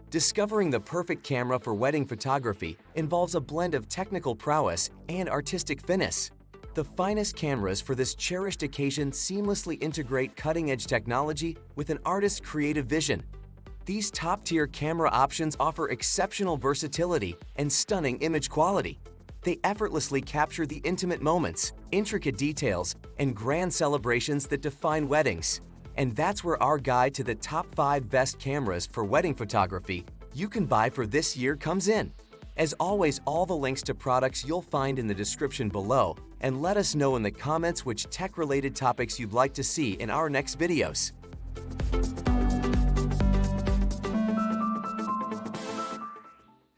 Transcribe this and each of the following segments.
Discovering the perfect camera for wedding photography involves a blend of technical prowess and artistic finesse. The finest cameras for this cherished occasion seamlessly integrate cutting-edge technology with an artist's creative vision. These top-tier camera options offer exceptional versatility and stunning image quality. They effortlessly capture the intimate moments, intricate details, and grand celebrations that define weddings. And that's where our guide to the top 5 best cameras for wedding photography you can buy for this year comes in. As always, all the links to products you'll find in the description below, and let us know in the comments which tech-related topics you'd like to see in our next videos.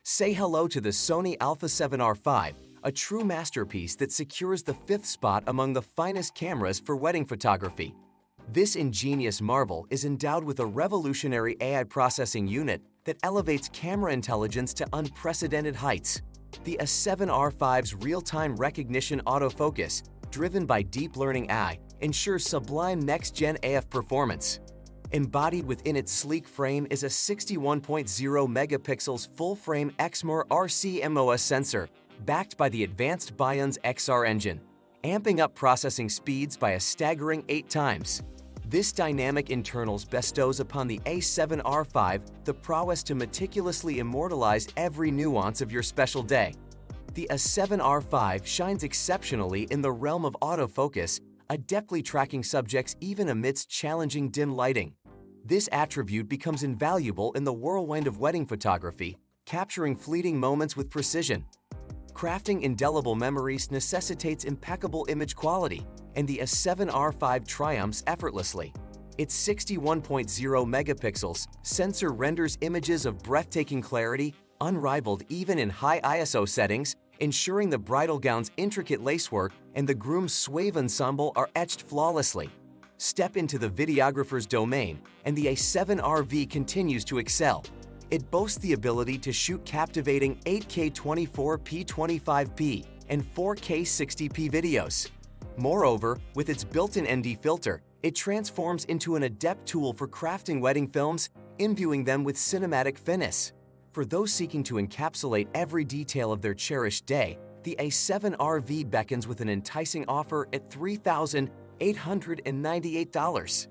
Say hello to the Sony Alpha 7 R5, a true masterpiece that secures the 5th spot among the finest cameras for wedding photography. This ingenious marvel is endowed with a revolutionary AI processing unit that elevates camera intelligence to unprecedented heights. The A7R5's real-time recognition autofocus, driven by deep learning AI, ensures sublime next-gen AF performance. Embodied within its sleek frame is a 61.0 megapixels full-frame Exmor RC MOS sensor, backed by the advanced Brilliance XR engine, amping up processing speeds by a staggering 8 times. This dynamic internals bestows upon the A7R5 the prowess to meticulously immortalize every nuance of your special day. The A7R5 shines exceptionally in the realm of autofocus, adeptly tracking subjects even amidst challenging dim lighting. This attribute becomes invaluable in the whirlwind of wedding photography, capturing fleeting moments with precision. Crafting indelible memories necessitates impeccable image quality, and the A7R5 triumphs effortlessly. Its 61.0 megapixels sensor renders images of breathtaking clarity, unrivaled even in high ISO settings, ensuring the bridal gown's intricate lacework and the groom's suave ensemble are etched flawlessly. Step into the videographer's domain, and the A7RV continues to excel. It boasts the ability to shoot captivating 8K 24p 25p and 4K 60p videos. Moreover, with its built-in ND filter, it transforms into an adept tool for crafting wedding films, imbuing them with cinematic finesse. For those seeking to encapsulate every detail of their cherished day, the A7RV beckons with an enticing offer at $3,898.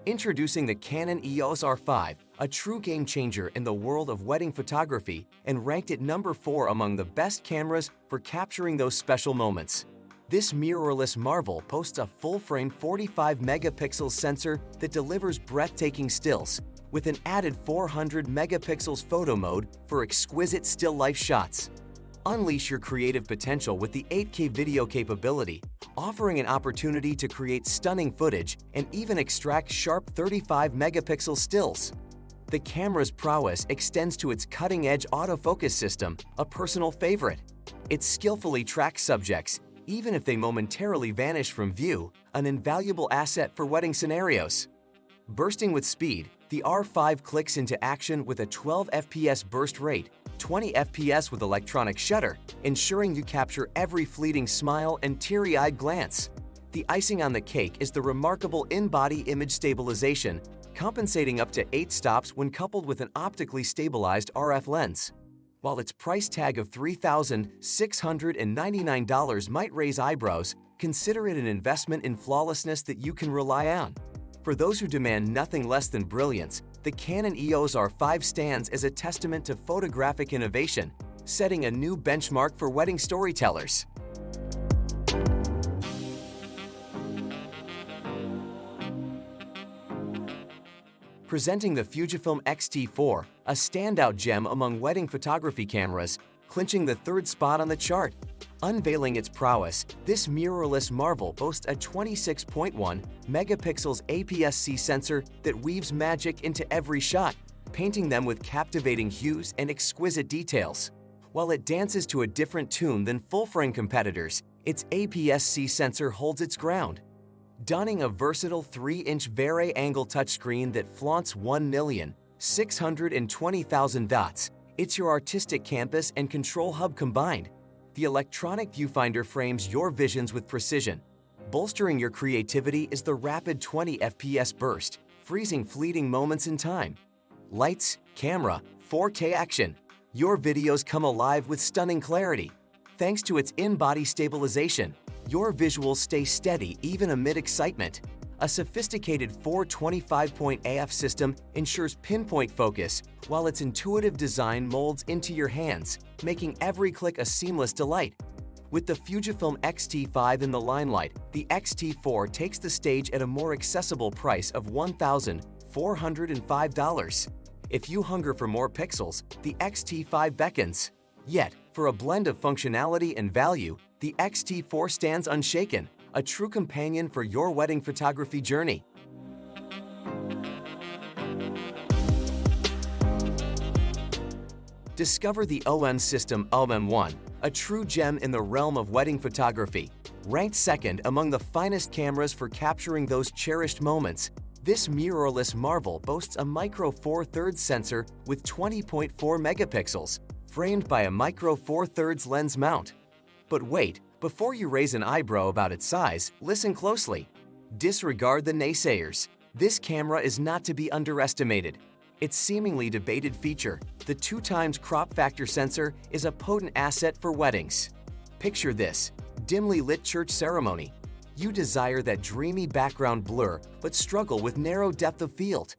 Introducing the Canon EOS R5, a true game-changer in the world of wedding photography and ranked at number 4 among the best cameras for capturing those special moments. This mirrorless marvel boasts a full-frame 45-megapixel sensor that delivers breathtaking stills, with an added 400 megapixels photo mode for exquisite still life shots. Unleash your creative potential with the 8K video capability, offering an opportunity to create stunning footage and even extract sharp 35-megapixel stills. The camera's prowess extends to its cutting-edge autofocus system, a personal favorite. It skillfully tracks subjects, even if they momentarily vanish from view, an invaluable asset for wedding scenarios. Bursting with speed, the R5 clicks into action with a 12 FPS burst rate, 20 FPS with electronic shutter, ensuring you capture every fleeting smile and teary-eyed glance. The icing on the cake is the remarkable in-body image stabilization, compensating up to 8 stops when coupled with an optically stabilized RF lens. While its price tag of $3,699 might raise eyebrows, consider it an investment in flawlessness that you can rely on. For those who demand nothing less than brilliance, the Canon EOS R5 stands as a testament to photographic innovation, setting a new benchmark for wedding storytellers. Presenting the Fujifilm XT4, a standout gem among wedding photography cameras, clinching the 3rd spot on the chart. Unveiling its prowess, this mirrorless marvel boasts a 26.1 megapixels APS-C sensor that weaves magic into every shot, painting them with captivating hues and exquisite details. While it dances to a different tune than full-frame competitors, its APS-C sensor holds its ground. Donning a versatile 3-inch Vari-angle touchscreen that flaunts 1,620,000 dots, it's your artistic canvas and control hub combined. The electronic viewfinder frames your visions with precision. Bolstering your creativity is the rapid 20 FPS burst, freezing fleeting moments in time. Lights, camera, 4K action. Your videos come alive with stunning clarity. Thanks to its in-body stabilization, your visuals stay steady even amid excitement. A sophisticated 425-point AF system ensures pinpoint focus, while its intuitive design molds into your hands, making every click a seamless delight. With the Fujifilm XT5 in the limelight, the XT4 takes the stage at a more accessible price of $1,405. If you hunger for more pixels, the XT5 beckons. Yet, for a blend of functionality and value, the XT4 stands unshaken, a true companion for your wedding photography journey. Discover the OM System OM1, a true gem in the realm of wedding photography. Ranked second among the finest cameras for capturing those cherished moments, this mirrorless marvel boasts a micro Four Thirds sensor with 20.4 megapixels, framed by a micro Four Thirds lens mount. But wait, before you raise an eyebrow about its size, listen closely. Disregard the naysayers. This camera is not to be underestimated. Its seemingly debated feature, the 2x crop factor sensor, is a potent asset for weddings. Picture this: dimly lit church ceremony. You desire that dreamy background blur, but struggle with narrow depth of field.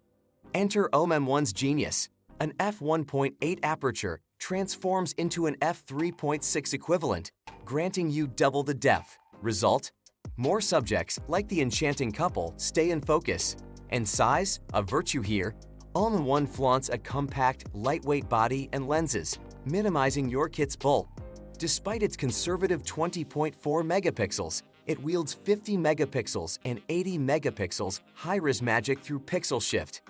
Enter OM1's genius. An f1.8 aperture transforms into an f3.6 equivalent, granting you double the depth. Result? More subjects, like the enchanting couple, stay in focus. And size, a virtue here, OM1 flaunts a compact, lightweight body and lenses, minimizing your kit's bulk. Despite its conservative 20.4 megapixels, it wields 50 megapixels and 80 megapixels high-res magic through pixel shift.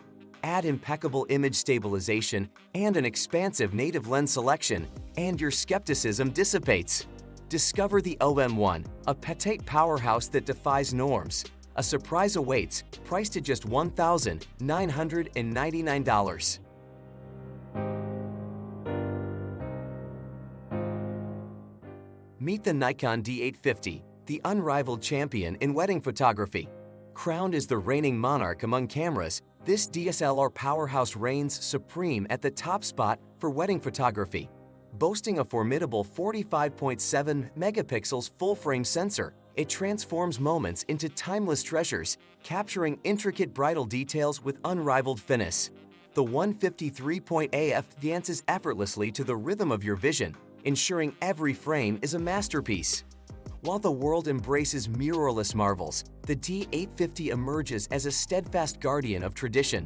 Add impeccable image stabilization and an expansive native lens selection, and your skepticism dissipates. Discover the OM1, a petite powerhouse that defies norms. A surprise awaits, priced at just $1,999. Meet the Nikon D850, the unrivaled champion in wedding photography. Crowned as the reigning monarch among cameras, this DSLR powerhouse reigns supreme at the top spot for wedding photography. Boasting a formidable 45.7 megapixels full-frame sensor, it transforms moments into timeless treasures, capturing intricate bridal details with unrivaled finesse. The 153-point AF dances effortlessly to the rhythm of your vision, ensuring every frame is a masterpiece. While the world embraces mirrorless marvels, the D850 emerges as a steadfast guardian of tradition.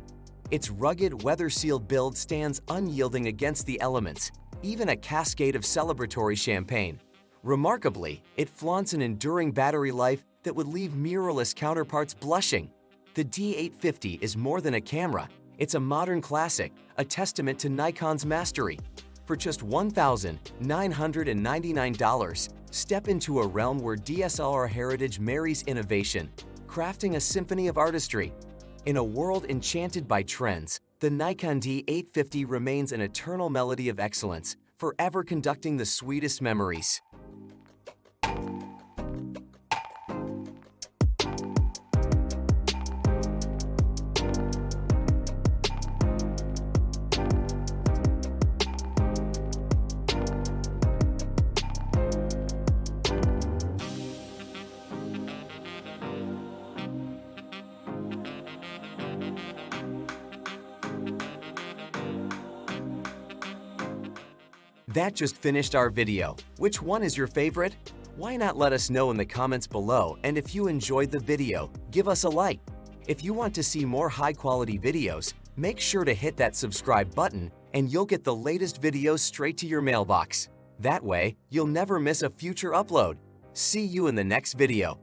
Its rugged, weather-sealed build stands unyielding against the elements, even a cascade of celebratory champagne. Remarkably, it flaunts an enduring battery life that would leave mirrorless counterparts blushing. The D850 is more than a camera, it's a modern classic, a testament to Nikon's mastery. For just $1,999, step into a realm where DSLR heritage marries innovation, crafting a symphony of artistry. In a world enchanted by trends, the Nikon D850 remains an eternal melody of excellence, forever conducting the sweetest memories. That just finished our video. Which one is your favorite? Why not let us know in the comments below, and if you enjoyed the video, give us a like. If you want to see more high-quality videos, make sure to hit that subscribe button and you'll get the latest videos straight to your mailbox. That way, you'll never miss a future upload. See you in the next video.